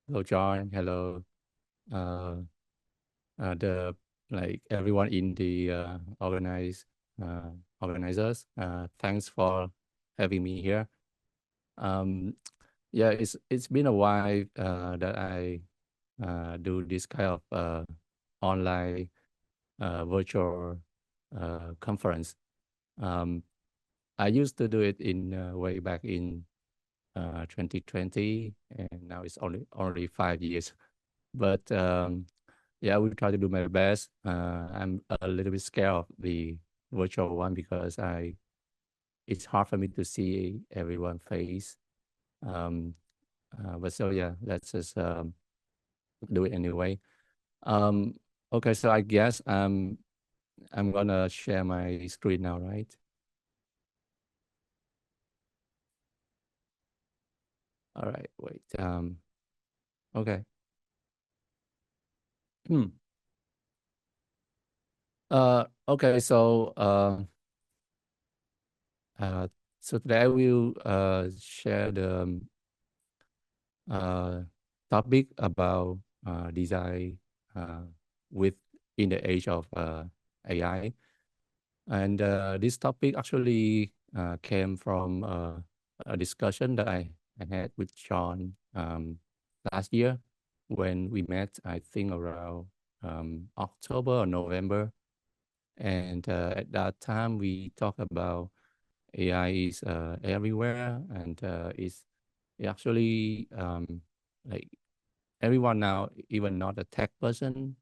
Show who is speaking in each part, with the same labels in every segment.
Speaker 1: Hello, John. Hello, uh, the like everyone in the uh, organizers. Thanks for having me here. Um, yeah, it's been a while that I do this kind of online virtual conference. Um, I used to do it in way back in 2020, and now it's only 5 years. But yeah, I will try to do my best. I'm a little bit scared of the virtual one because I it's hard for me to see everyone's face. Um, but so yeah, let's just do it anyway. Um, okay, so I guess I'm gonna share my screen now, right? All right, wait. Okay. Hmm. Okay. Uh, so today I will share the uh, topic about design uh, with in the age of AI. And this topic actually came from a discussion that I had with John last year when we met, I think around October or November. And at that time, we talked about AI is everywhere and it actually like everyone now, even not a tech person,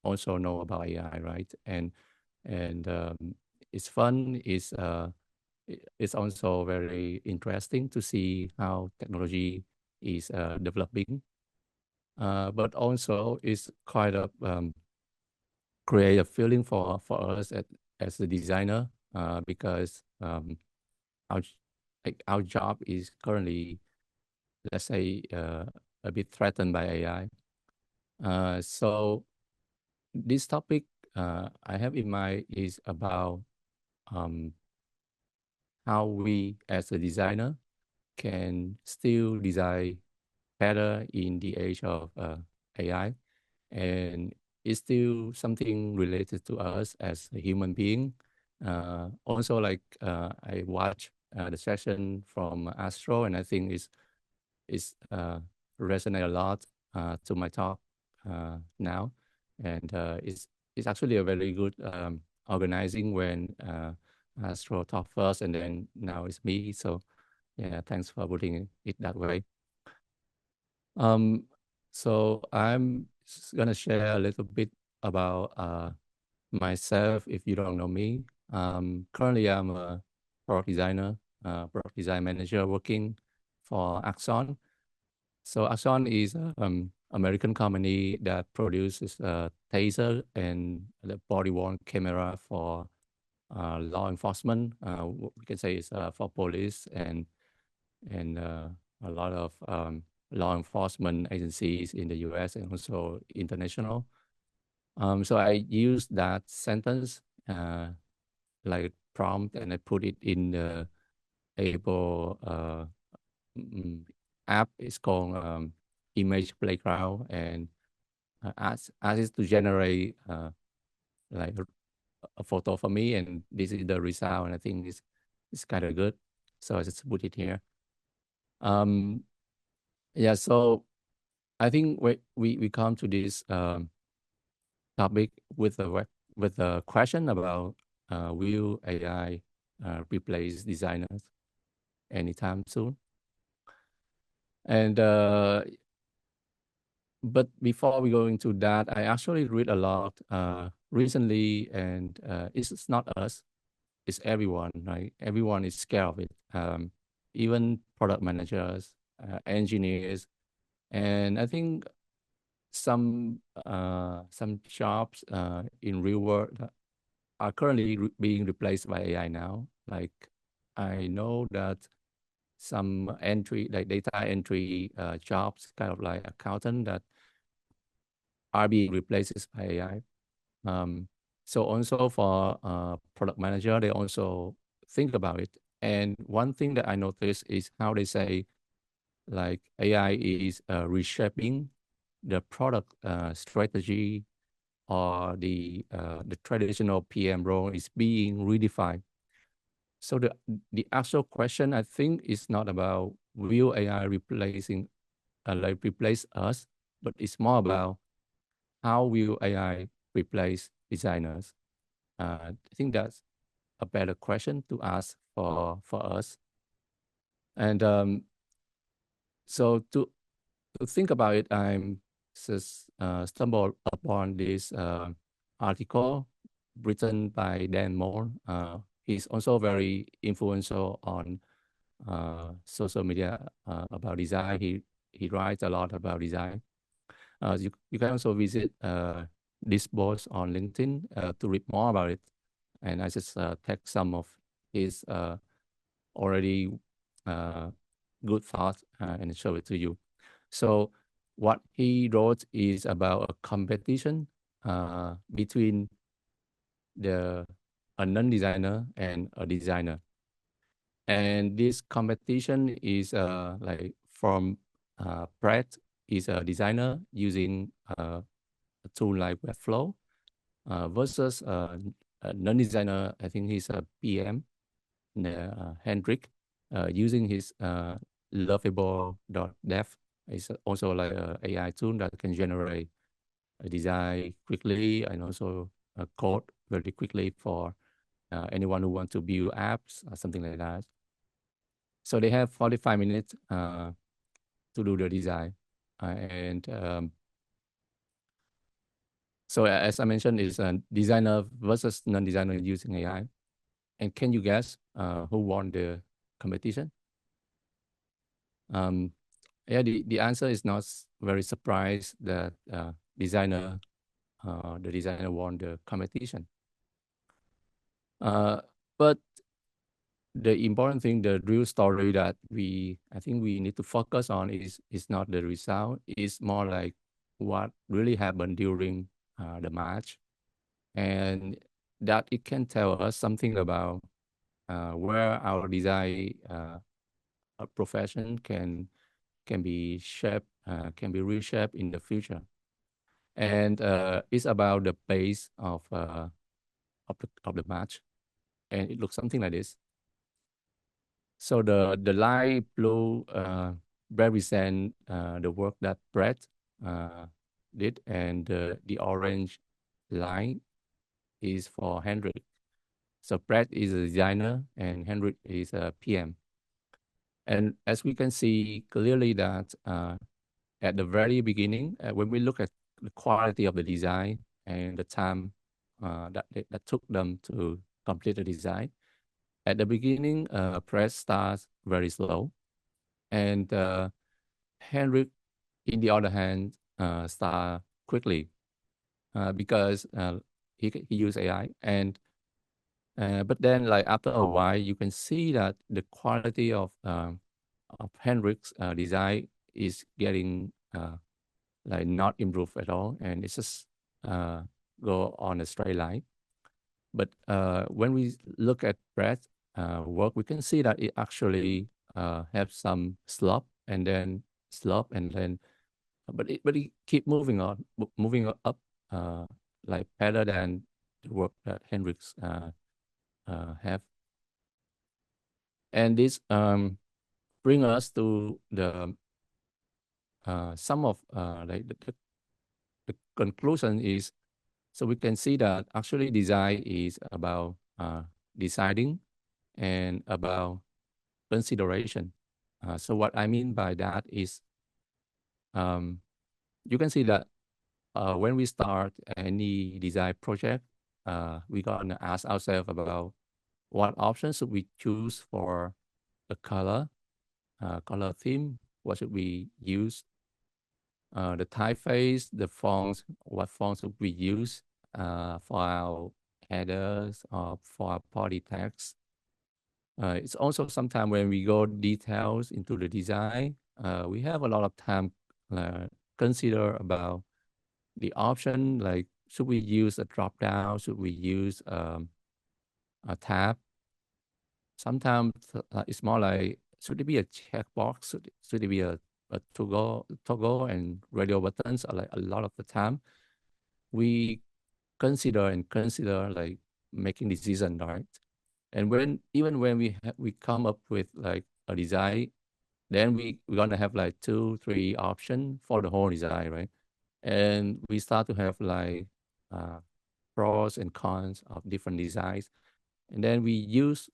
Speaker 1: also know about AI, right? And it's fun. It's also very interesting to see how technology is developing. But also, it's quite a create a feeling for us as a designer because our like our job is currently, let's say, a bit threatened by AI. So this topic I have in mind is about um, how we, as a designer, can still design better in the age of AI, and it's still something related to us as a human being. Also, like I watched the session from Astro, and I think it's resonate a lot to my talk now, and it's actually a very good organizing when Astro talk first, and then now it's me. So yeah, thanks for putting it that way. Um, so I'm gonna share a little bit about myself. If you don't know me, currently I'm a product designer, product design manager working for Axon. So Axon is an American company that produces taser and the body worn camera for law enforcement. We can say it's for police and a lot of law enforcement agencies in the U.S. and also international. So I use that sentence like prompt and I put it in the Able mm, app. It's called Image Playground, and ask it to generate like a photo for me, and this is the result. And I think it's kind of good. So I just put it here. Um, yeah. So I think we come to this topic with with a question about will AI replace designers anytime soon? And but before we go into that, I actually read a lot recently, and it's not us, it's everyone, right? Everyone is scared of it. Even product managers, engineers, and I think some jobs in real world are currently being replaced by AI now. Like I know that some entry, like data entry jobs, kind of like accountant, that are being replaced by AI. So also for product manager, they also think about it. And one thing that I noticed is how they say like AI is reshaping the product strategy, or the traditional PM role is being redefined. So the actual question, I think, is not about will AI replace us, but it's more about how will AI replace designers. I think that's a better question to ask for us. And so to think about it, I'm just stumbled upon this article written by Dan Moore. He's also very influential on social media about design. He writes a lot about design. You can also visit this post on LinkedIn to read more about it. And I just take some of his already good thoughts and show it to you. So what he wrote is about a competition between a non-designer and a designer. And this competition is like from Brett is a designer using a tool like Webflow versus a non-designer. I think he's a PM, Hendrik, using his lovable.dev. It's also like an AI tool that can generate a design quickly and also code very quickly for anyone who wants to build apps or something like that. So they have 45 minutes to do the design. And so as I mentioned, it's a designer versus non-designer using AI. And can you guess who won the competition? Yeah, the answer is not very surprised that the designer won the competition. But the important thing, the real story that I think we need to focus on is not the result. It's more like what really happened during the match, and that it can tell us something about where our design profession can be shaped, can be reshaped in the future. And it's about the pace of the match, and it looks something like this. So the light blue represent the work that Brett did, and the orange line is for Hendrik. So Brett is a designer and Hendrik is a PM. And as we can see clearly that at the very beginning, when we look at the quality of the design and the time that took them to complete the design, at the beginning, Brett starts very slow, and Henrik, in the other hand, start quickly because he used AI. And but then, like after a while, you can see that the quality of Henrik's design is getting like not improved at all, and it's just go on a straight line. But when we look at Brett's work, we can see that it actually have some slope and then slope and then, but it keep moving on, moving up, like better than the work that Hendrix have. And this bring us to the some of like the conclusion is, so we can see that actually design is about deciding and about consideration. So what I mean by that is, you can see that when we start any design project, we're gonna ask ourselves about what options should we choose for the color theme, what should we use, the typeface, the fonts, what fonts should we use for our headers or for our body text. It's also sometimes when we go details into the design, we have a lot of time consider about the option, like should we use a drop down, should we use a tab. Sometimes it's more like should it be a checkbox? Should it be a toggle and radio buttons? Like a lot of the time, we consider like making decision, right? And even when we come up with like a design, then we're gonna have like 2, 3 options for the whole design, right? And we start to have like uh, pros and cons of different designs, and then we use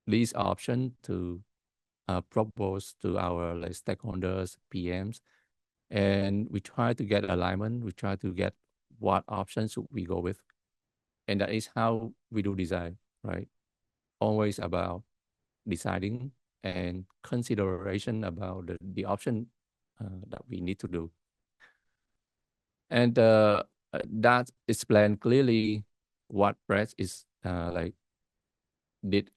Speaker 1: these options to propose to our like stakeholders, PMs, and we try to get alignment. We try to get what options should we go with, and that is how we do design, right? Always about deciding and consideration about the option that we need to do. And that explains clearly what Brett is like did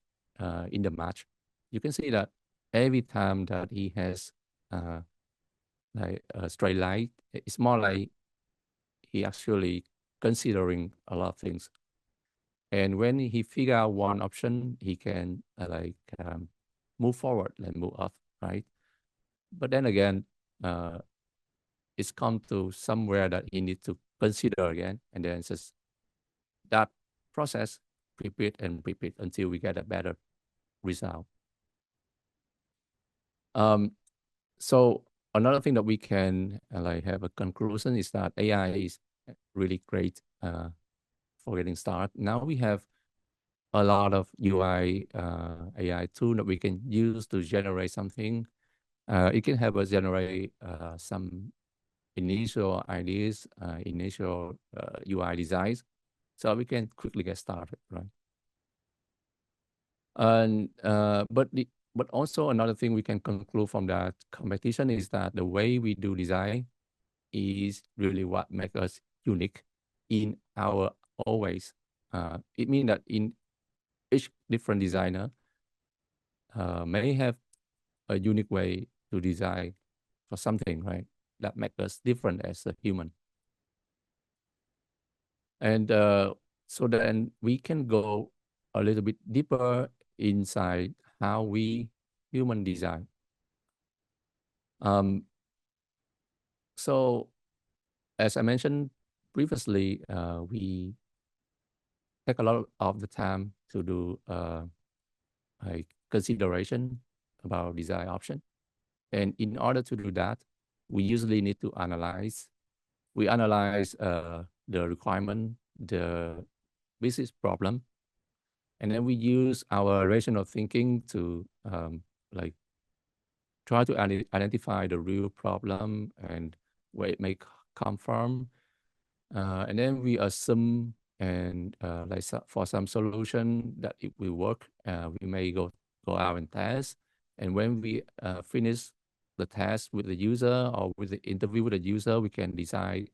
Speaker 1: in the match. You can see that every time that he has uh, like a straight line, it's more like he actually considering a lot of things. And when he figure out one option, he can move forward and move up, right? But then again, uh, it's come to somewhere that he needs to consider again, and then just that process repeat and repeat until we get a better result. So another thing that we can like have a conclusion is that AI is really great for getting started. Now we have a lot of UI AI tool that we can use to generate something. It can help us generate some initial ideas, initial UI designs, so we can quickly get started, right? And but also another thing we can conclude from that competition is that the way we do design is really what makes us unique in our always. It means that in each different designer may have a unique way to design for something, right? That makes us different as a human. And so then we can go a little bit deeper inside how we human design. So as I mentioned previously, we take a lot of the time to do a consideration about design option. And in order to do that, we usually need to analyze. We analyze the requirement, the business problem, and then we use our rational thinking to like try to identify the real problem and where it may come from, and then we assume and like for some solution that it will work, we may go out and test. And when we finish the test with the user or with the interview with the user, we can decide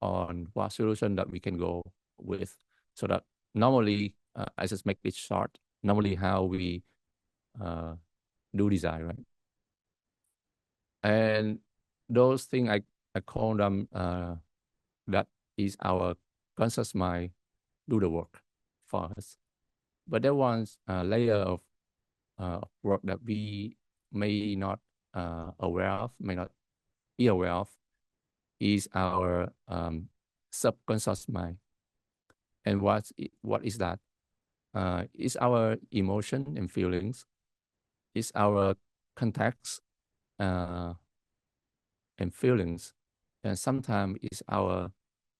Speaker 1: on what solution that we can go with. So that normally, I just make it short. Normally, how we do design, right? And those things I call them that is our conscious mind do the work for us. But there was a layer of work that we may not aware of, may not be aware of, is our subconscious mind. And what is that? It's our emotion and feelings. It's our context and feelings. And sometimes it's our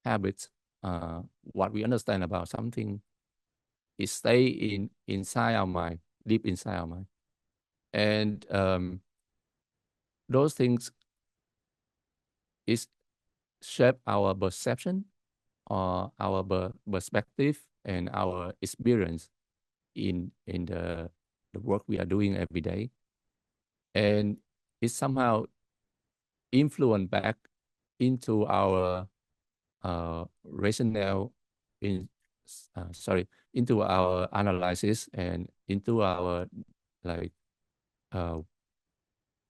Speaker 1: habits. What we understand about something is stay inside our mind, deep inside our mind. And those things is shape our perception or our perspective and our experience in the work we are doing every day. And it somehow influence back into our rationale into our analysis and into our like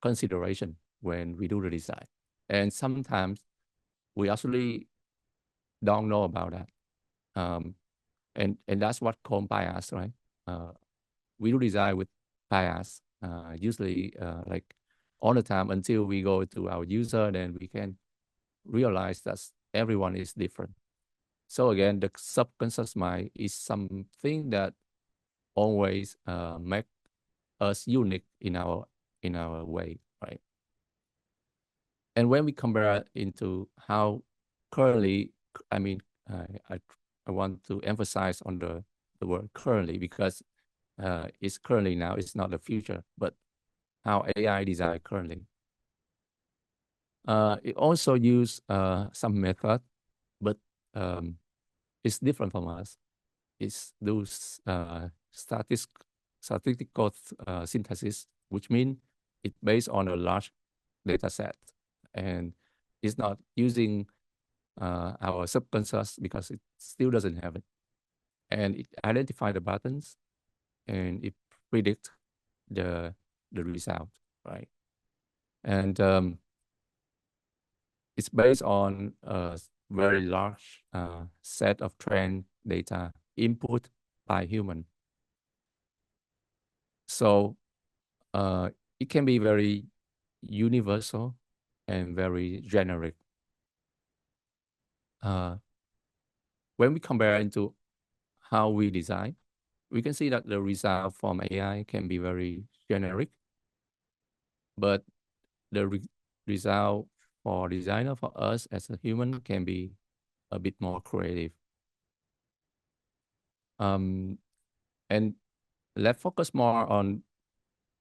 Speaker 1: consideration when we do the design. And sometimes we actually don't know about that. And that's what called bias, right? We do design with bias. usually like all the time until we go to our user, then we can realize that everyone is different. So again, the subconscious mind is something that always make us unique in our way, right? And when we compare it into how currently, I mean, I want to emphasize on the word currently, because it's currently now, it's not the future, but how AI design currently. It also use some method, but it's different from us. It's those statistical synthesis, which means it's based on a large data set, and it's not using our subconscious because it still doesn't have it. And it identifies the patterns, and it predicts the result, right? And it's based on a very large set of trained data input by human. So it can be very universal and very generic. When we compare into how we design, we can see that the result from AI can be very generic, but the result for designer, for us as a human, can be a bit more creative. And let's focus more on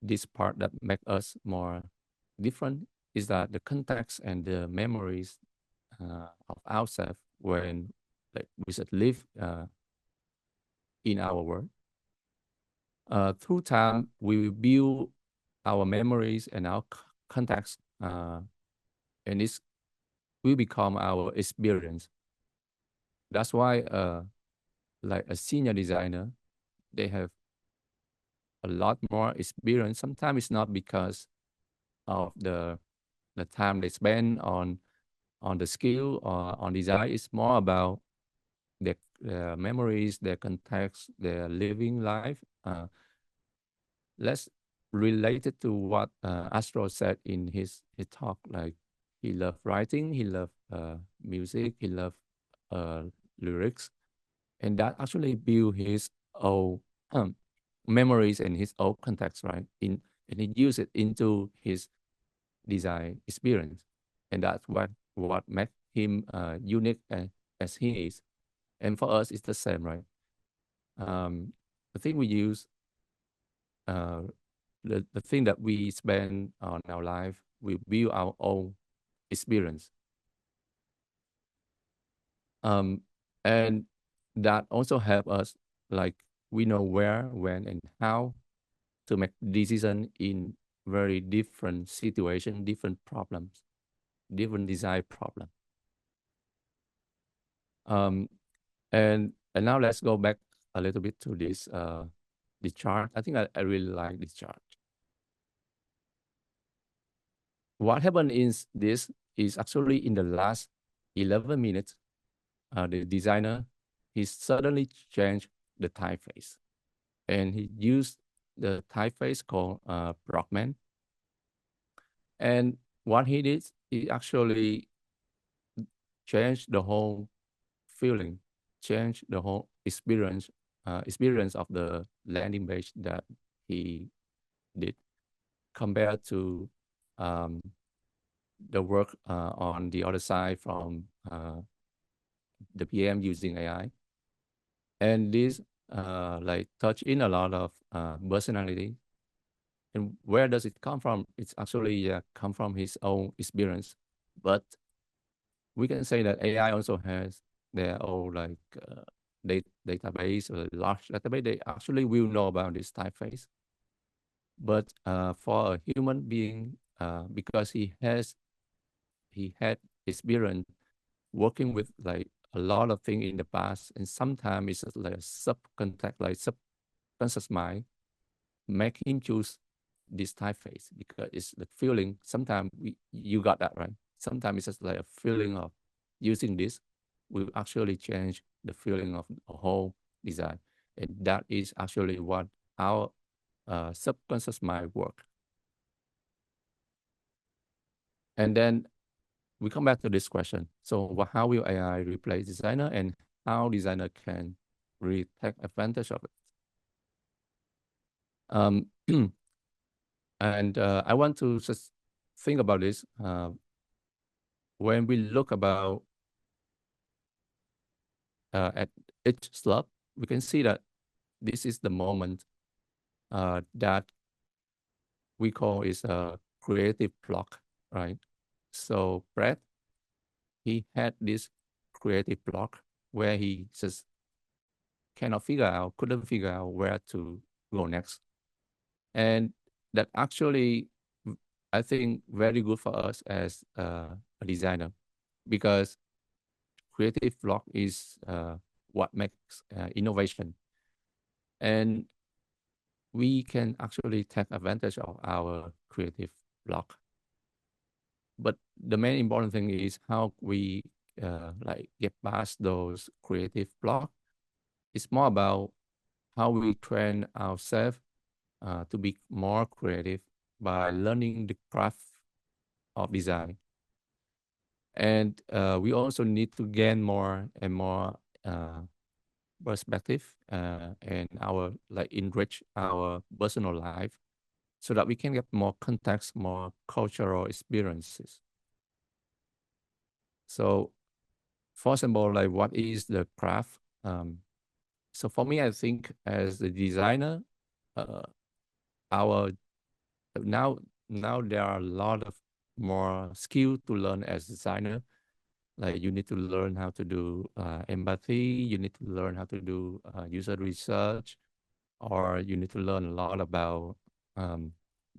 Speaker 1: this part that make us more different, is that the context and the memories of ourselves when like we should live in our world. Through time, we will build our memories and our context, and this will become our experience. That's why, like a senior designer, they have a lot more experience. Sometimes it's not because of the time they spend on the skill or on design. It's more about their memories, their context, their living life. Let's relate it to what Astro said in his talk. Like, he loved writing, he loved music, he loved lyrics, and that actually built his own memories and his own context, right? And he used it into his design experience, and that's what makes him unique as he is. And for us, it's the same, right? The thing we use, the thing that we spend on our life, we build our own experience. And that also help us, like, we know where, when, and how to make decision in very different situation, different problems, different design problem. And now let's go back a little bit to this the chart. I think I really like this chart. What happened is this is actually in the last 11 minutes, the designer, he suddenly changed the typeface, and he used the typeface called Brockman. And what he did, he actually changed the whole feeling, changed the whole experience of the landing page that he did, compared to the work on the other side from the PM using AI. And this like touch in a lot of personality. And where does it come from? It's actually come from his own experience. But we can say that AI also has their own like database, or large database. They actually will know about this typeface. But for a human being, because he had experience working with like a lot of things in the past, and sometimes it's like a subconscious mind make him choose this typeface, because it's the feeling. Sometimes you got that right. Sometimes it's just like a feeling of using this will actually change the feeling of a whole design, and that is actually what our subconscious mind work. And then we come back to this question. So how will AI replace designer, and how designer can really take advantage of it? And I want to just think about this. When we look about at each slot, we can see that this is the moment that we call is a creative block, right? So Brett, he had this creative block where he just couldn't figure out where to go next. And that actually, I think, very good for us as a designer, because creative block is what makes innovation. And we can actually take advantage of our creative block. But the main important thing is how we like get past those creative blocks. It's more about how we train ourselves to be more creative by learning the craft of design. And we also need to gain more and more perspective and our like enrich our personal life so that we can get more context, more cultural experiences. So, for example, like what is the craft? So for me, I think as a designer, our now there are a lot of more skill to learn as designer. Like you need to learn how to do empathy. You need to learn how to do user research, or you need to learn a lot about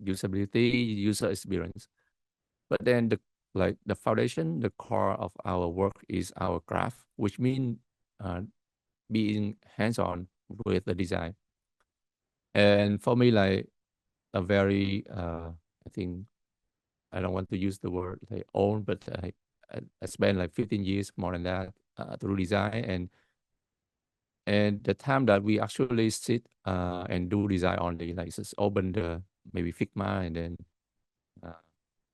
Speaker 1: usability, user experience. But then the foundation, the core of our work is our craft, which means being hands-on with the design. And for me, like a very, I think I don't want to use the word like own, but I spent like 15 years more than that through design, and the time that we actually sit and do design only, like just open the maybe Figma and then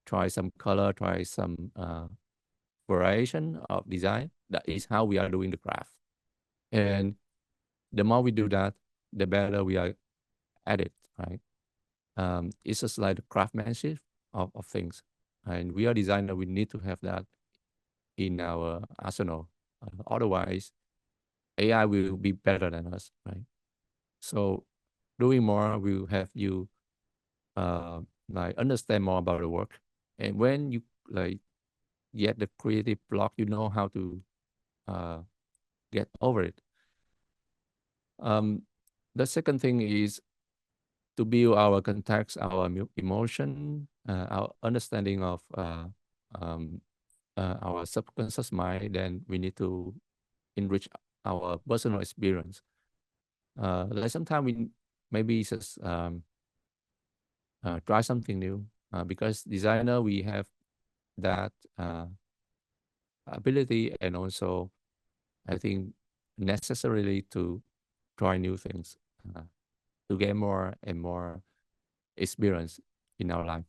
Speaker 1: try some color, try some variation of design. That is how we are doing the craft. And the more we do that, the better we are at it, right? It's just like the craftsmanship of things. And we are designer, we need to have that in our arsenal. Otherwise, AI will be better than us, right? So doing more will have you like understand more about the work. And when you like get the creative block, you know how to get over it. The second thing is to build our context, our emotion, our understanding of our subconscious mind. Then we need to enrich our personal experience. Like sometimes we maybe just try something new because designer we have that ability, and also I think necessarily to try new things to get more and more experience in our life.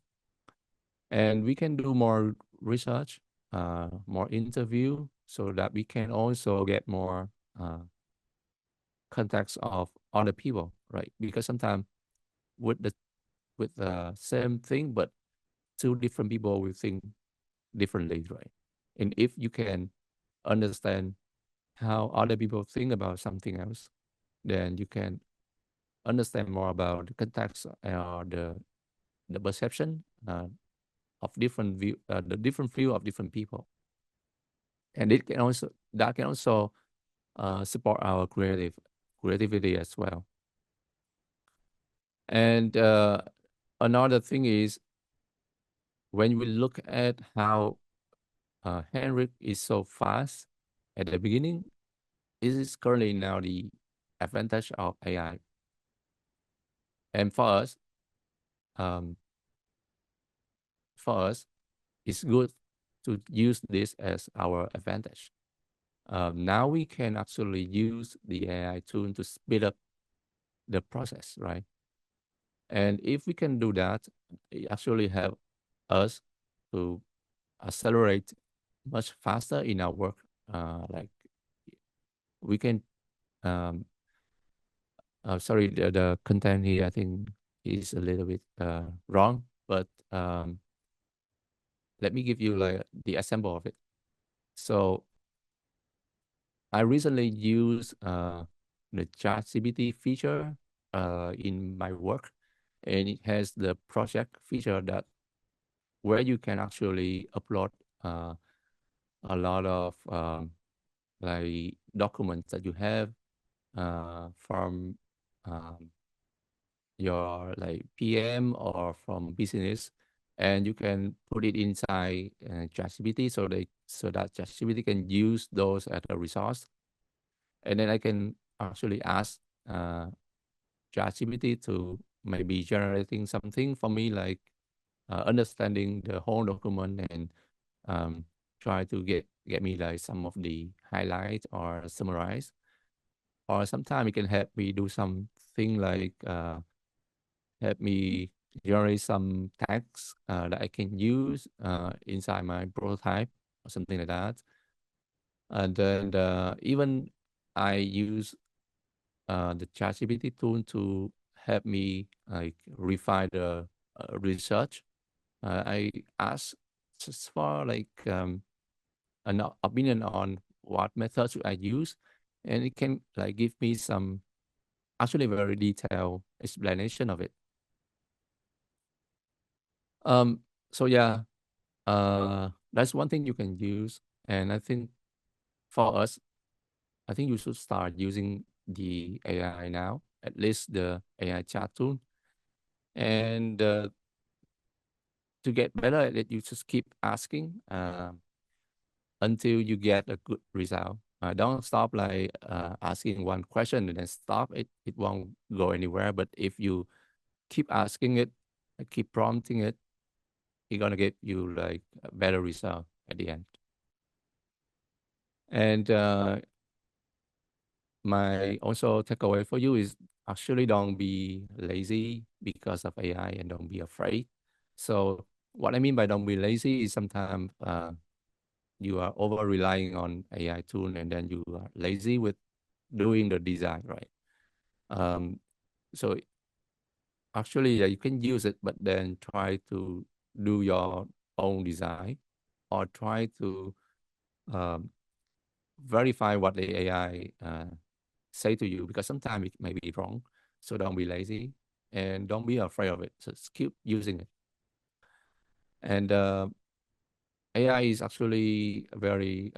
Speaker 1: And we can do more research, more interview, so that we can also get more context of other people, right? Because sometimes with the same thing, but two different people will think differently, right? And if you can understand how other people think about something else, then you can understand more about the context or the perception of different view, the different view of different people, and that can also support our creativity as well. And another thing is when we look at how Henrik is so fast at the beginning, it is currently now the advantage of AI. And um, for us, it's good to use this as our advantage. Now we can actually use the AI tool to speed up the process, right? And if we can do that, it actually help us to accelerate much faster in our work. Like we can, um, sorry, the content here I think is a little bit wrong, but let me give you like the example of it. So I recently used the ChatGPT feature in my work, and it has the project feature that where you can actually upload a lot of like documents that you have from um, your like PM or from business, and you can put it inside ChatGPT so that ChatGPT can use those as a resource, and then I can actually ask ChatGPT to maybe generating something for me like understanding the whole document and um, try to get me like some of the highlights or summarize, or sometimes it can help me do something like help me generate some tags that I can use inside my prototype or something like that. And then even I use the ChatGPT tool to help me like refine the research. I ask just for like an opinion on what methods should I use, and it can like give me some actually very detailed explanation of it. Um, so yeah, that's one thing you can use, and I think for us, I think you should start using the AI now, at least the AI chat tool, and to get better at it, you just keep asking until you get a good result. Don't stop like asking one question and then stop. It won't go anywhere. But if you keep asking it, keep prompting it, it's gonna get you like a better result at the end. And my also takeaway for you is actually don't be lazy because of AI and don't be afraid. So what I mean by don't be lazy is sometimes you are over relying on AI tool and then you are lazy with doing the design, right? Um, so actually, yeah, you can use it, but then try to do your own design or try to um, verify what the AI say to you because sometimes it may be wrong. So don't be lazy and don't be afraid of it. So just keep using it. And AI is actually very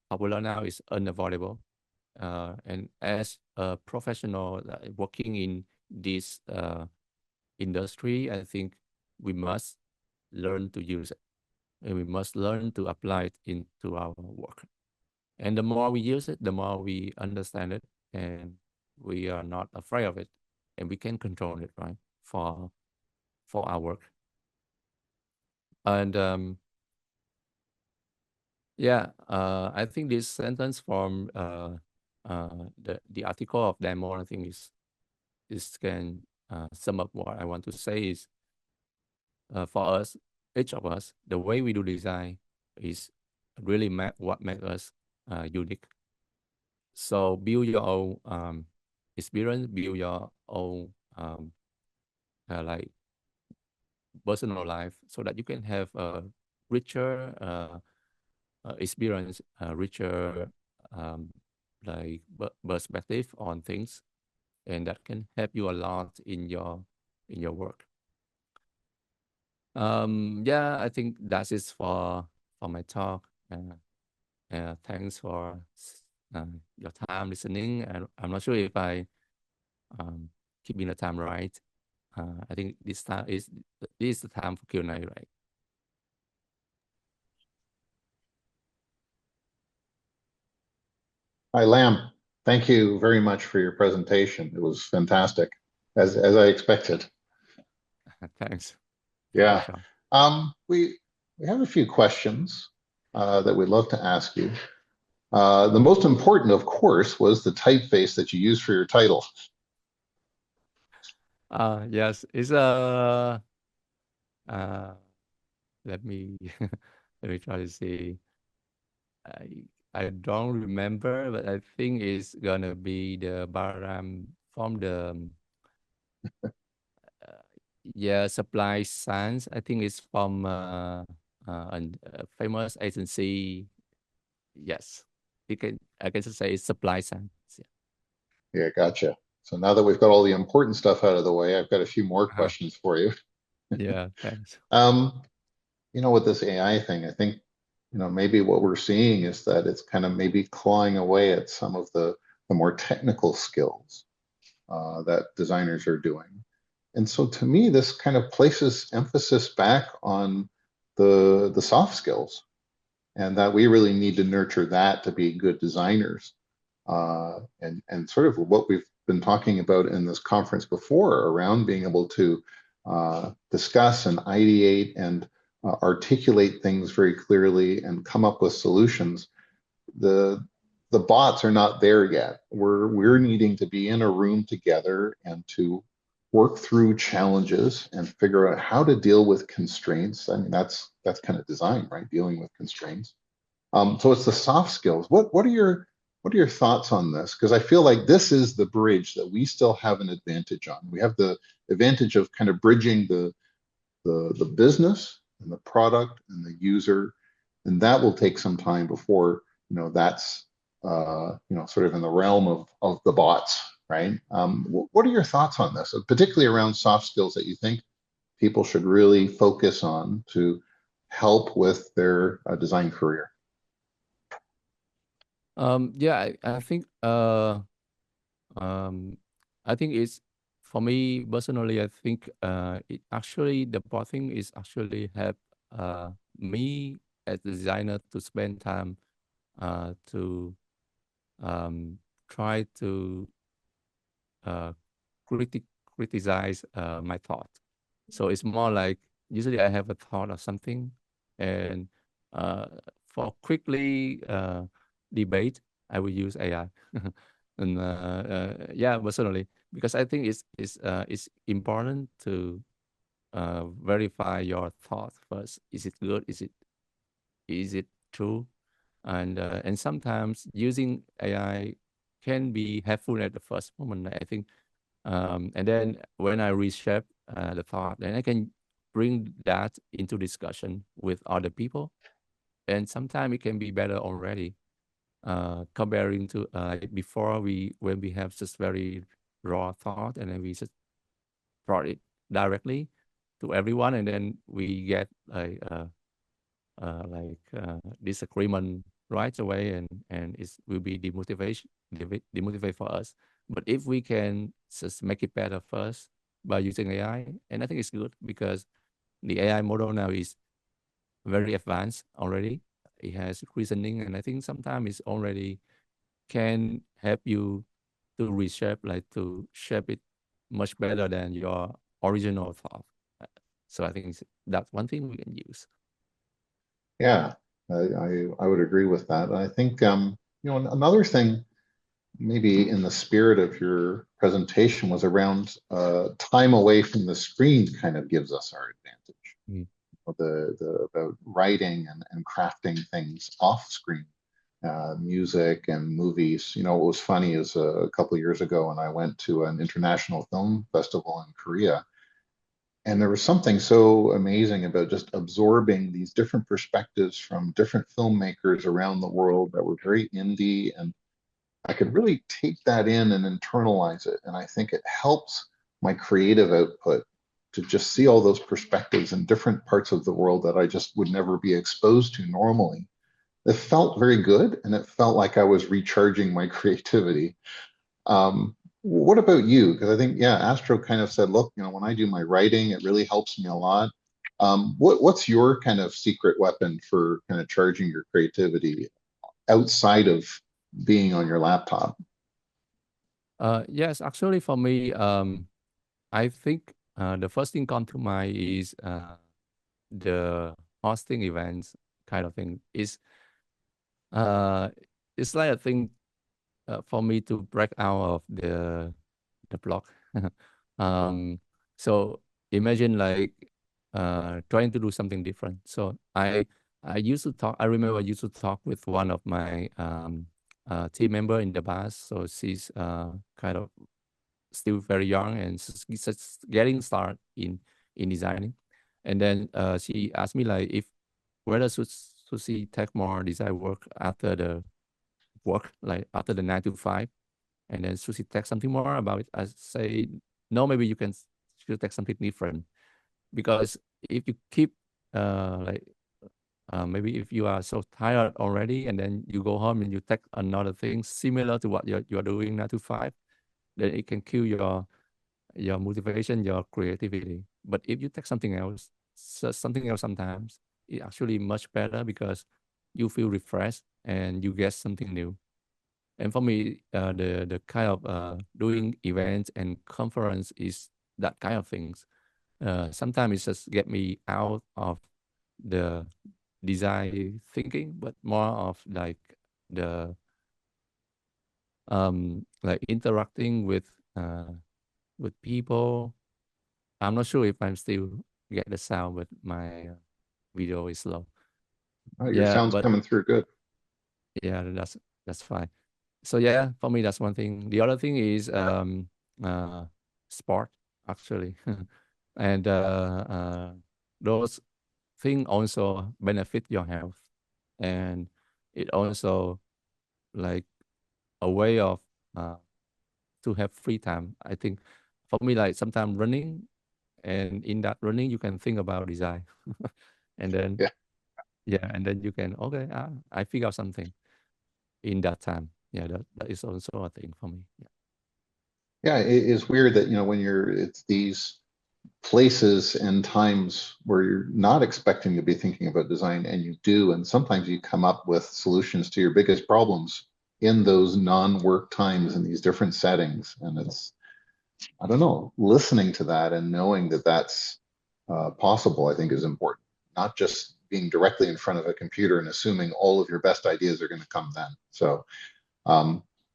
Speaker 1: popular now. It's unavoidable. And as a professional working in this industry, I think we must learn to use it. And we must learn to apply it into our work. And the more we use it, the more we understand it, and we are not afraid of it, and we can control it, right? For our work. And yeah, I think this sentence from the article of Demo, I think is can sum up what I want to say is for us, each of us, the way we do design is really what makes us unique. So build your own experience, build your own like personal life, so that you can have a richer experience, richer like perspective on things, and that can help you a lot in your work. Yeah, I think that is for my talk. Thanks for your time listening. And I'm not sure if I keeping the time right. I think this is the time for Q&A, right?
Speaker 2: Hi, Lam. Thank you very much for your presentation. It was fantastic, as I expected.
Speaker 1: Thanks. Thank you,
Speaker 2: Yeah.
Speaker 1: Sean.
Speaker 2: We have a few questions that we'd love to ask you. The most important, of course, was the typeface that you used for your title.
Speaker 1: Yes, it's uh, let me let me try to see. I I don't remember, but I think it's gonna be the Baram from the uh, yeah, supply science. I think it's from a famous agency. Yes, you can. I can just say it's supply science.
Speaker 2: Yeah, gotcha. So now that we've got all the important stuff out of the way, I've got a few more
Speaker 1: Yeah.
Speaker 2: questions for you.
Speaker 1: Yeah. Thanks.
Speaker 2: Um, with this AI thing, I think, maybe what we're seeing is that it's kind of maybe clawing away at some of the more technical skills that designers are doing. And so to me, this kind of places emphasis back on the soft skills, and that we really need to nurture that to be good designers. And sort of what we've been talking about in this conference before around being able to discuss and ideate and articulate things very clearly and come up with solutions. The bots are not there yet. We're needing to be in a room together and to work through challenges and figure out how to deal with constraints. I mean, that's kind of design, right? Dealing with constraints. So it's the soft skills. What are your thoughts on this? Because I feel like this is the bridge that we still have an advantage on. We have the advantage of kind of bridging the business and the product and the user, and that will take some time before that's sort of in the realm of the bots, right? What are your thoughts on this, particularly around soft skills that you think people should really focus on to help with their design career?
Speaker 1: Yeah, um, I think it's for me personally. I think it actually the thing is actually help me as a designer to spend time to um, try to uh, critic criticize my thought. So it's more like usually I have a thought of something, and uh, for quickly debate, I will use AI. And yeah, personally, because I think it's important to verify your thought first. Is it good? Is it true? And sometimes using AI can be helpful at the first moment. I think and then when I reshape the thought, then I can bring that into discussion with other people. And sometimes it can be better already, comparing to like before when we have just very raw thought and then we just brought it directly to everyone, and then we get disagreement right away, and it will be demotivate for us. But if we can just make it better first by using AI, and I think it's good because the AI model now is very advanced already. It has reasoning, and I think sometimes it's already can help you to reshape, like to shape it much better than your original thought. Uh, So I think that's one thing we can use.
Speaker 2: Yeah, I would agree with that. I think another thing, maybe in the spirit of your presentation, was around time away from the screen kind of gives us our advantage.
Speaker 1: Mm.
Speaker 2: The about writing and crafting things off screen, music and movies. What was funny is a couple of years ago when I went to an international film festival in Korea. And there was something so amazing about just absorbing these different perspectives from different filmmakers around the world that were very indie. And I could really take that in and internalize it. And I think it helps my creative output to just see all those perspectives in different parts of the world that I just would never be exposed to normally. It felt very good, and it felt like I was recharging my creativity. What about you? Because I think, yeah, Astro kind of said, look, when I do my writing, it really helps me a lot. What's your kind of secret weapon for kind of charging your creativity outside of being on your laptop?
Speaker 1: Yes, actually, for me, I think the first thing come to mind is the hosting events kind of thing. Uh, it's like a thing for me to break out of the block. So imagine like trying to do something different. So I used to talk. I remember I used to talk with one of my team member in the past. So she's kind of still very young and just getting started in designing. And then she asked me like if whether should she take more design work after the work, like after the 9 to 5, and then should she take something more about it. I say no, maybe you can should take something different, because if you keep like maybe if you are so tired already and then you go home and you take another thing similar to what you're doing 9 to 5, then it can kill your motivation, your creativity. But if you take something else, something else sometimes, it actually much better because you feel refreshed and you get something new. And for me, the kind of doing events and conference is that kind of things. Sometimes it just get me out of the design thinking, but more of the like interacting with people. I'm not sure if I'm still get the sound, but my video is low.
Speaker 2: Oh, your
Speaker 1: Yeah,
Speaker 2: sound's
Speaker 1: but
Speaker 2: coming through good.
Speaker 1: yeah, that's fine. So yeah, for me that's one thing. The other thing is sport actually, and those things also benefit your health, and it also like a way of uh, to have free time. I think for me, like sometimes running, and in that running you can think about design, and then
Speaker 2: Yeah.
Speaker 1: yeah, and then you can okay, I figure out something in that time. Yeah, that is also a thing for me. Yeah.
Speaker 2: Yeah, it is weird that, when it's these places and times where you're not expecting to be thinking about design and you do, and sometimes you come up with solutions to your biggest problems in those non-work times in these different settings. And it's, I don't know, listening to that and knowing that that's possible, I think is important. Not just being directly in front of a computer and assuming all of your best ideas are going to come then. So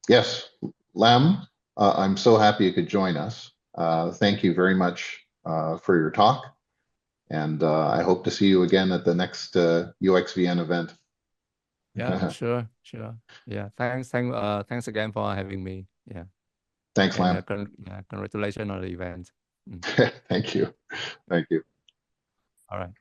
Speaker 2: yes, Lam, I'm so happy you could join us. Thank you very much for your talk. And I hope to see you again at the next UXVN event.
Speaker 1: Yeah, sure, sure. Yeah, thanks again for having me. Yeah,
Speaker 2: Thanks,
Speaker 1: and
Speaker 2: Lam.
Speaker 1: yeah, congratulations on the event. Mm.
Speaker 2: Thank you. Thank you.
Speaker 1: All right.